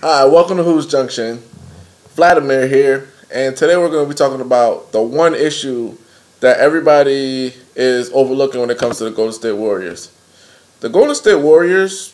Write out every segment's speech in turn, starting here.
Hi, welcome to Hoops Junction. Vladimir here, and today we're going to be talking about the one issue that everybody is overlooking when it comes to the Golden State Warriors. The Golden State Warriors,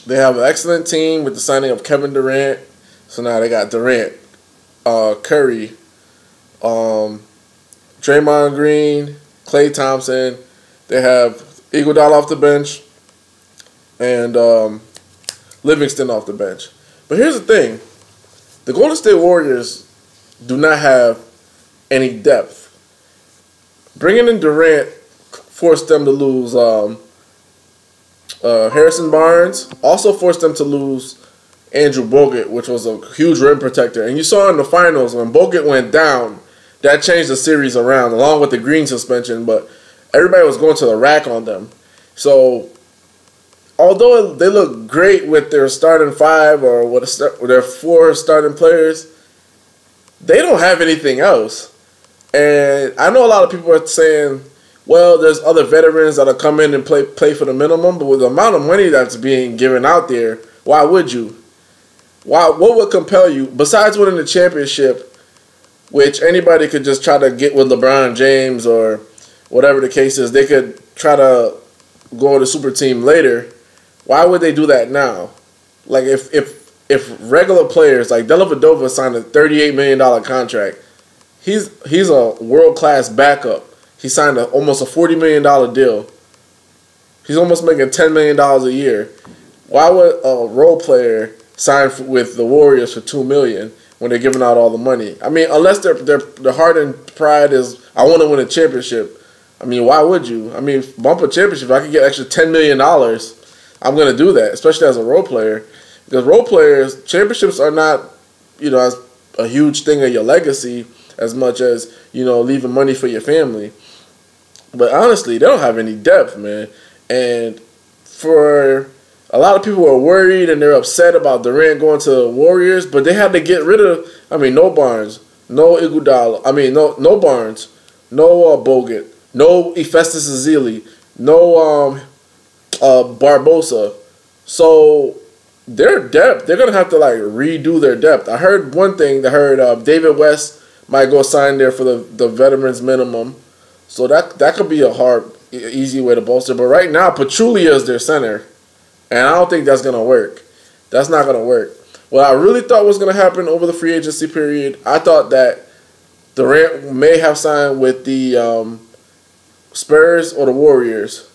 they have an excellent team with the signing of Kevin Durant. So now they got Durant, Curry, Draymond Green, Klay Thompson. They have Iguodala off the bench, and Livingston off the bench. But here's the thing. The Golden State Warriors do not have any depth. Bringing in Durant forced them to lose Harrison Barnes. Also forced them to lose Andrew Bogut, which was a huge rim protector. And you saw in the finals when Bogut went down, that changed the series around, along with the Green suspension. But everybody was going to the rack on them. So although they look great with their starting five or with their four starting players, they don't have anything else. And I know a lot of people are saying, well, there's other veterans that'll come in and play for the minimum, but with the amount of money that's being given out there, why would you? What would compel you, besides winning the championship, which anybody could just try to get with LeBron James or whatever the case is, they could try to go to super team later. Why would they do that now? Like if regular players like Dellavedova signed a $38 million contract, he's a world-class backup. He signed almost a $40 million deal. He's almost making $10 million a year. Why would a role player sign with the Warriors for $2 million when they're giving out all the money? I mean, unless their heart and pride is, I want to win a championship. I mean, why would you? I mean, bump a championship. If I could get extra $10 million, I'm going to do that, especially as a role player. Because role players, championships are not, as a huge thing of your legacy as much as, leaving money for your family. But honestly, they don't have any depth, man. And for a lot of people are worried and they're upset about Durant going to the Warriors, but they had to get rid of, no Barnes, no Iguodala, no Barnes, no Bogut, no Efestus Ezeli, no Barbosa. So their depth, they're going to have to redo their depth. I heard one thing, David West might go sign there for the veterans minimum. So that could be a easy way to bolster. But right now, Pachulia is their center. And I don't think that's going to work. That's not going to work. What I really thought was going to happen over the free agency period, I thought that Durant may have signed with the Spurs or the Warriors.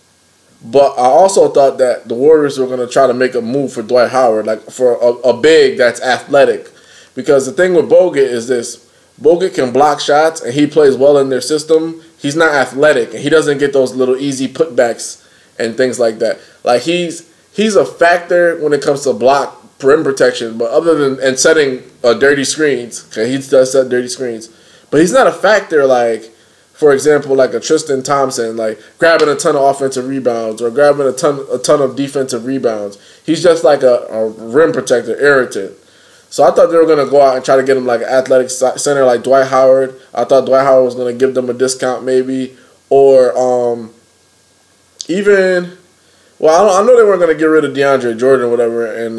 But I also thought that the Warriors were going to try to make a move for Dwight Howard, for a big that's athletic. Because the thing with Bogut is this. Bogut can block shots, and he plays well in their system. He's not athletic, and he doesn't get those little easy putbacks and things like that. He's a factor when it comes to block rim protection, but other than setting dirty screens, okay, he does set dirty screens. But he's not a factor for example, a Tristan Thompson, grabbing a ton of offensive rebounds or grabbing a ton of defensive rebounds. He's just like a rim protector, irritant. So I thought they were going to go out and try to get him an athletic center like Dwight Howard. I thought Dwight Howard was going to give them a discount maybe. Or even, I know they weren't going to get rid of DeAndre Jordan or whatever in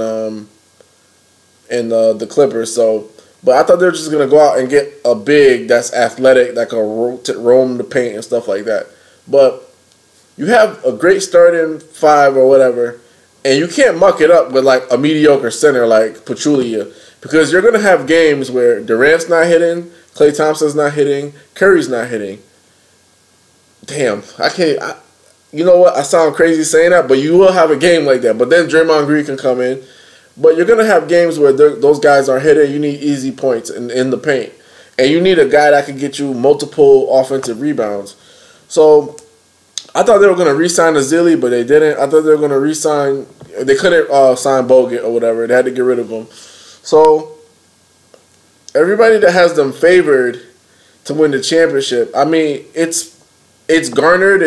the Clippers. But I thought they were just going to go out and get a big that's athletic that can roam the paint and stuff like that. But you have a great starting five or whatever, and you can't muck it up with a mediocre center like Pachulia, because you're going to have games where Durant's not hitting, Klay Thompson's not hitting, Curry's not hitting. Damn, I can't. You know what? I sound crazy saying that, but you will have a game like that. But then Draymond Green can come in. But you're going to have games where those guys are hitting. You need easy points in the paint. And you need a guy that can get you multiple offensive rebounds. So I thought they were going to re-sign Ezeli, but they didn't. I thought they were going to re-sign. They couldn't sign Bogut or whatever. They had to get rid of him. So everybody that has them favored to win the championship, it's garnered.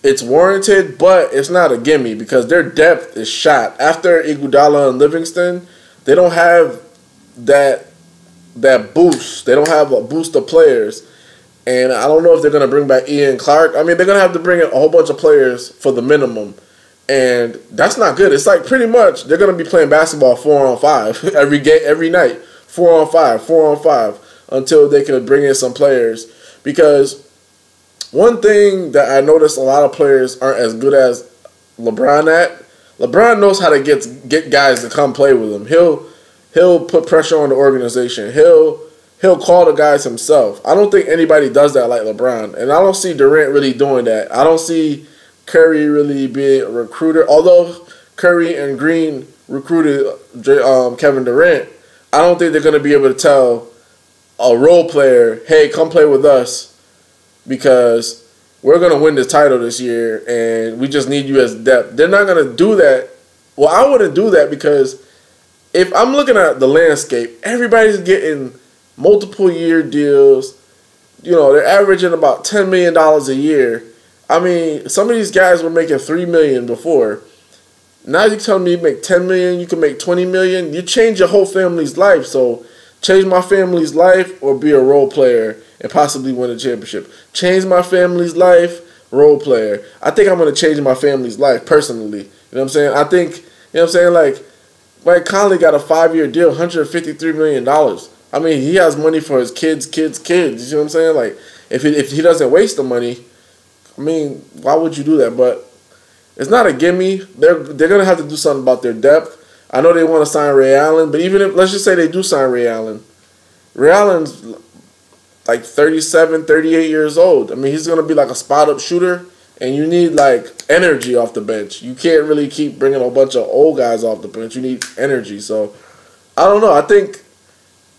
It's warranted, but it's not a gimme because their depth is shot. After Iguodala and Livingston, they don't have that boost. They don't have a boost of players. And I don't know if they're going to bring back Ian Clark. They're going to have to bring in a whole bunch of players for the minimum. And that's not good. It's like pretty much they're going to be playing basketball 4-on-5 every night. 4-on-5, 4-on-5 until they can bring in some players. Because one thing that I noticed a lot of players aren't as good as LeBron at, LeBron knows how to get guys to come play with him. He'll put pressure on the organization. He'll call the guys himself. I don't think anybody does that like LeBron. And I don't see Durant really doing that. I don't see Curry really being a recruiter. Although Curry and Green recruited Kevin Durant, I don't think they're going to be able to tell a role player, hey, come play with us because we're going to win the title this year and we just need you as depth. They're not going to do that. Well, I wouldn't do that because if I'm looking at the landscape, everybody's getting multiple year deals. You know, they're averaging about $10 million a year. I mean, some of these guys were making $3 million before. Now you're telling me you make $10 million, you can make $20 million. You change your whole family's life. So change my family's life or be a role player and possibly win a championship. Change my family's life, role player. I think I'm going to change my family's life personally. You know what I'm saying? I think, you know what I'm saying? Like, Mike Conley got a 5-year deal, $153 million. I mean, he has money for his kids. You know what I'm saying? Like, if he doesn't waste the money, I mean, why would you do that? But it's not a gimme. They're gonna have to do something about their depth. I know they want to sign Ray Allen, but even if, let's just say they do sign Ray Allen, Ray Allen's like 37, 38 years old. I mean, he's gonna be like a spot-up shooter, and you need like energy off the bench. You can't really keep bringing a bunch of old guys off the bench. You need energy. So I don't know. I think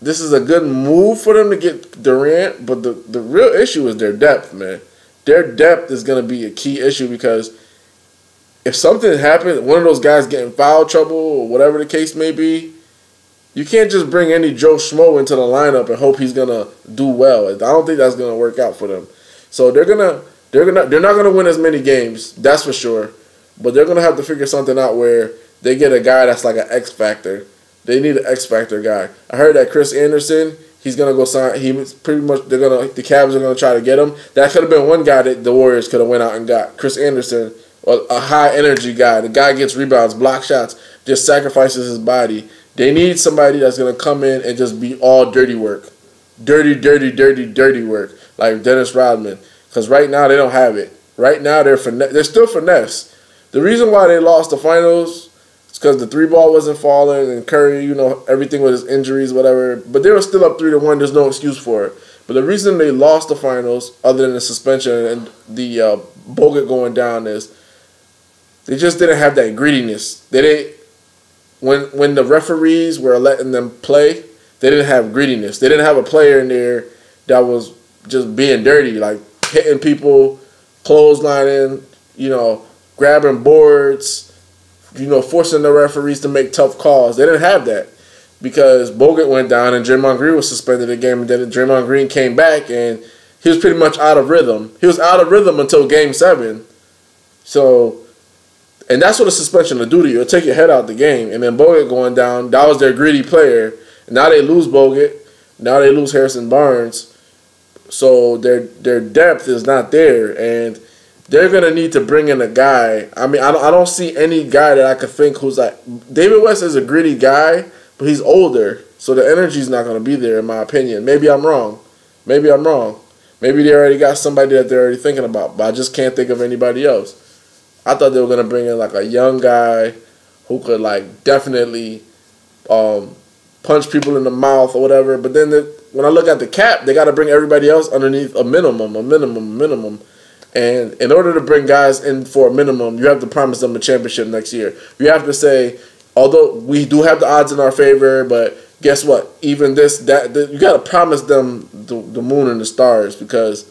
this is a good move for them to get Durant, but the real issue is their depth, man. Their depth is going to be a key issue because if something happens, one of those guys get in foul trouble or whatever the case may be, you can't just bring any Joe Schmo into the lineup and hope he's going to do well. I don't think that's going to work out for them. So they're not going to win as many games, that's for sure. But they're going to have to figure something out where they get a guy that's like an X factor. They need an X factor guy. I heard that Chris Anderson, he's gonna go sign. He's pretty much the Cavs are gonna try to get him. That could have been one guy that the Warriors could have went out and got. Chris Anderson, a high energy guy. The guy gets rebounds, block shots, just sacrifices his body. They need somebody that's gonna come in and just be all dirty work, dirty work, like Dennis Rodman. Because right now they don't have it. Right now they're still finesse. The reason why they lost the finals. Because the 3-ball wasn't falling and Curry, you know, everything with his injuries, whatever. But they were still up 3-1. There's no excuse for it. But the reason they lost the finals, other than the suspension and the Bogut going down, is they just didn't have that grittiness. When the referees were letting them play, they didn't have grittiness. They didn't have a player in there that was just being dirty, like hitting people, clotheslining, you know, grabbing boards, you know, forcing the referees to make tough calls. They didn't have that because Bogut went down and Draymond Green was suspended the game, and then Draymond Green came back and he was pretty much out of rhythm. He was out of rhythm until Game 7. So, and that's what a suspension will do to you. It'll take your head out the game. And then Bogut going down, that was their gritty player. Now they lose Bogut. Now they lose Harrison Barnes. So their depth is not there, and they're going to need to bring in a guy. I mean, I don't see any guy that I could think who's like... David West is a gritty guy, but he's older, so the energy's not going to be there, in my opinion. Maybe I'm wrong. Maybe they already got somebody that they're already thinking about, but I just can't think of anybody else. I thought they were going to bring in like a young guy who could like definitely punch people in the mouth or whatever, but then when I look at the cap, they got to bring everybody else underneath a minimum. And in order to bring guys in for a minimum, you have to promise them a championship next year. You have to say, although we do have the odds in our favor, but guess what? Even you got to promise them the moon and the stars, because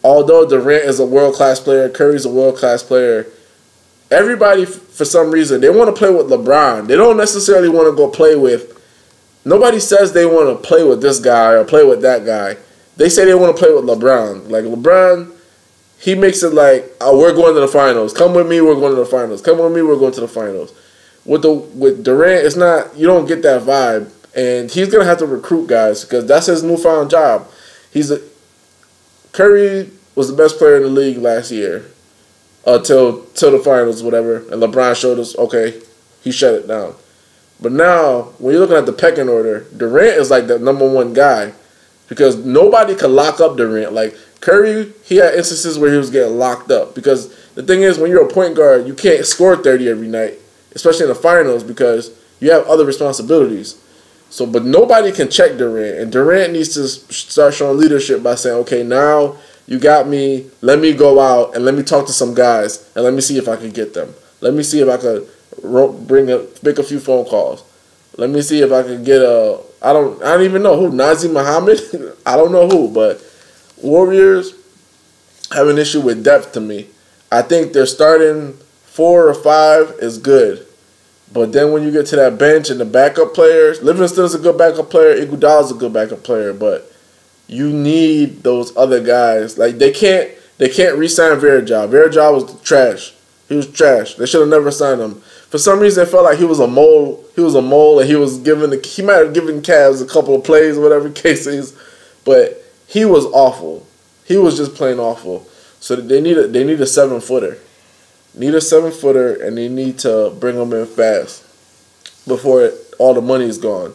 although Durant is a world-class player, Curry's a world-class player, everybody, for some reason, they want to play with LeBron. They don't necessarily want to go play with... Nobody says they want to play with this guy or play with that guy. They say they want to play with LeBron. Like, LeBron... He makes it like, oh, we're going to the finals. Come with me, we're going to the finals. Come with me, we're going to the finals. With Durant, it's not, you don't get that vibe. And he's going to have to recruit guys because that's his newfound job. Curry was the best player in the league last year. till the finals, whatever. And LeBron showed us, okay, he shut it down. But now, when you're looking at the pecking order, Durant is like the #1 guy because nobody could lock up Durant. Like Curry, he had instances where he was getting locked up because the thing is, when you're a point guard, you can't score 30 every night, especially in the finals because you have other responsibilities. So, but nobody can check Durant, and Durant needs to start showing leadership by saying, okay, now you got me, let me go out and let me talk to some guys and let me see if I can get them. Let me see if I could make a few phone calls. Let me see if I can get I don't even know who, Nazim Muhammad? I don't know who, but Warriors have an issue with depth to me. I think their starting 4 or 5 is good. But then when you get to that bench and the backup players, Livingston's a good backup player, Iguodala's a good backup player, but you need those other guys. Like they can't re-sign Verajov. Verajov was trash. He was trash. They should have never signed him. For some reason, it felt like he was a mole. He was a mole, and he might have given Cavs a couple of plays, whatever case is, but he was awful. He was just plain awful. So they need a 7-footer. Need a 7-footer, and they need to bring him in fast before all the money is gone.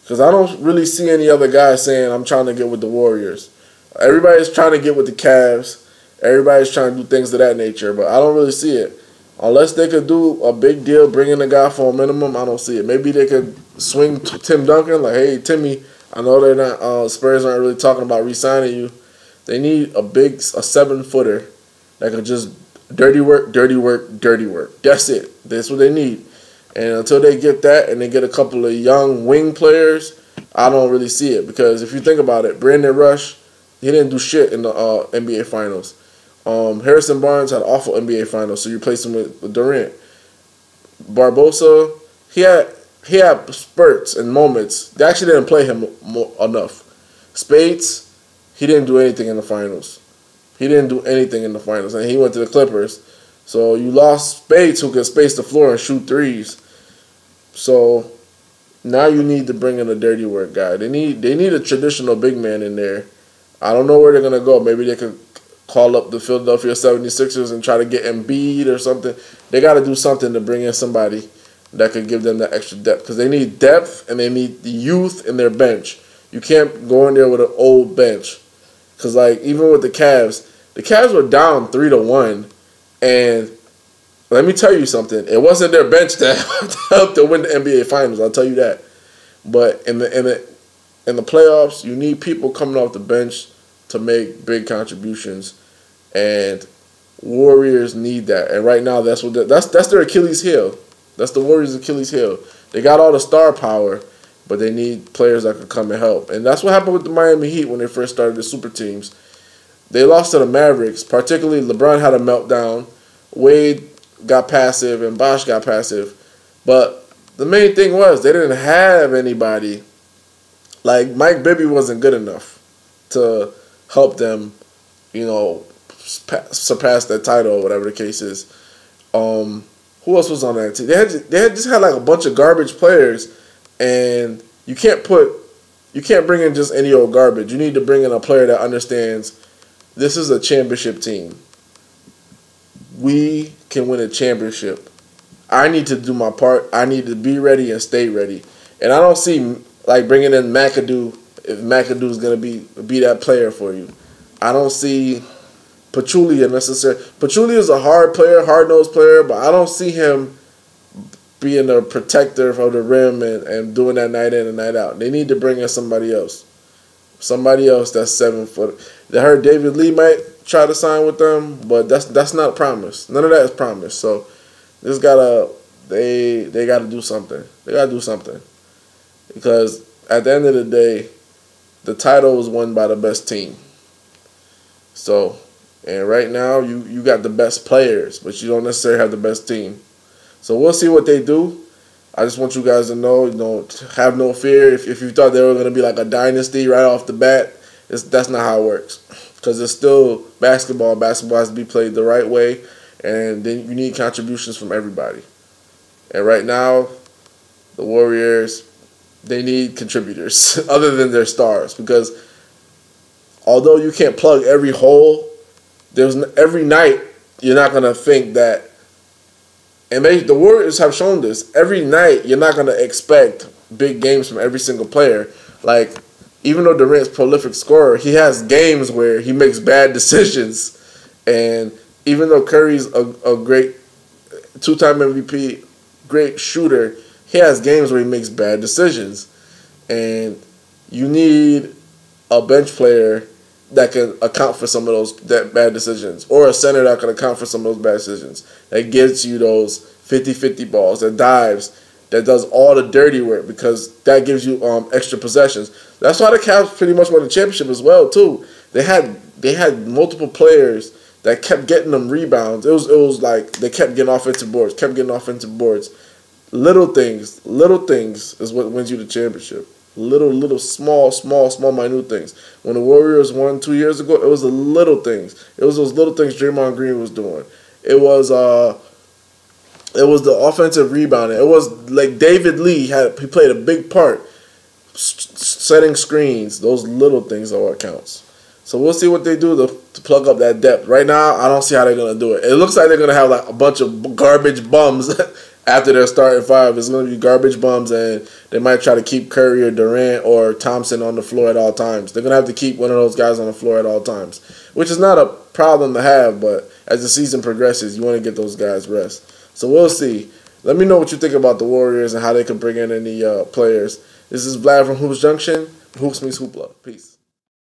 Because I don't really see any other guys saying, I'm trying to get with the Warriors. Everybody's trying to get with the Cavs. Everybody's trying to do things of that nature, but I don't really see it. Unless they could do a big deal, bring in a guy for a minimum, I don't see it. Maybe they could swing Tim Duncan, like, hey, Timmy, I know they're not, Spurs aren't really talking about re-signing you. They need a 7-footer that could just dirty work, dirty work, dirty work. That's it. That's what they need. And until they get that and they get a couple of young wing players, I don't really see it. Because if you think about it, Brandon Rush, he didn't do shit in the NBA Finals. Harrison Barnes had awful NBA Finals, so you replace him with Durant. Barbosa, he had spurts and moments. They actually didn't play him enough. Spades, he didn't do anything in the finals. He didn't do anything in the finals, and he went to the Clippers. So you lost Spades, who could space the floor and shoot threes. So now you need to bring in a dirty work guy. They need a traditional big man in there. I don't know where they're going to go. Maybe they could call up the Philadelphia 76ers and try to get Embiid or something. They got to do something to bring in somebody that could give them that extra depth. Because they need depth and they need the youth in their bench. You can't go in there with an old bench. Because, like, even with the Cavs were down 3-1. And let me tell you something. It wasn't their bench that helped to win the NBA Finals. I'll tell you that. But in the playoffs, you need people coming off the bench to make big contributions, and Warriors need that. And right now, that's their Achilles heel. That's the Warriors' Achilles heel. They got all the star power, but they need players that can come and help. And that's what happened with the Miami Heat when they first started the super teams. They lost to the Mavericks. Particularly, LeBron had a meltdown. Wade got passive, and Bosh got passive. But the main thing was they didn't have anybody. Like, Mike Bibby wasn't good enough to help them, surpass that title or whatever the case is. Who else was on that team? They had just had like a bunch of garbage players, and you can't bring in just any old garbage. You need to bring in a player that understands this is a championship team. We can win a championship. I need to do my part. I need to be ready and stay ready. And I don't see like bringing in McAdoo if McAdoo is going to be that player for you. I don't see Pachulia necessarily. Pachulia is a hard player, hard-nosed player, but I don't see him being a protector of the rim and doing that night in and night out. They need to bring in somebody else. Somebody else that's 7 foot. They heard David Lee might try to sign with them, but that's not a promise. None of that is promised. So they gotta do something. They gotta do something. Because at the end of the day, the title was won by the best team. So, and right now you got the best players, but you don't necessarily have the best team. So we'll see what they do. I just want you guys to know, have no fear. If you thought they were going to be like a dynasty right off the bat, that's not how it works. Because it's still basketball. Basketball has to be played the right way, and then you need contributions from everybody. And right now, the Warriors, they need contributors other than their stars. Because although you can't plug every hole, every night you're not gonna think that. And the Warriors have shown this. Every night, you're not gonna expect big games from every single player. Like, even though Durant's prolific scorer, he has games where he makes bad decisions. And even though Curry's a great two-time MVP, great shooter, he has games where he makes bad decisions. And you need a bench player that can account for some of those bad decisions, or a center that can account for some of those bad decisions, that gets you those 50-50 balls, that dives, that does all the dirty work, because that gives you extra possessions. That's why the Cavs pretty much won the championship as well too. They had multiple players that kept getting them rebounds. It was like they kept getting offensive boards. Little things is what wins you the championship. Little, small, minute things. When the Warriors won 2 years ago, it was the little things. It was those little things Draymond Green was doing. It was the offensive rebounding. It was like David Lee he played a big part setting screens. Those little things are what counts. So we'll see what they do to plug up that depth. Right now, I don't see how they're gonna do it. It looks like they're gonna have like a bunch of garbage bums after their starting five. It's gonna be garbage bums, and they might try to keep Curry or Durant or Thompson on the floor at all times. They're gonna have to keep one of those guys on the floor at all times, which is not a problem to have. But as the season progresses, you want to get those guys rest. So we'll see. Let me know what you think about the Warriors and how they can bring in any players. This is Vlad from Hoops Junction. Hoops meets Hoopla. Peace.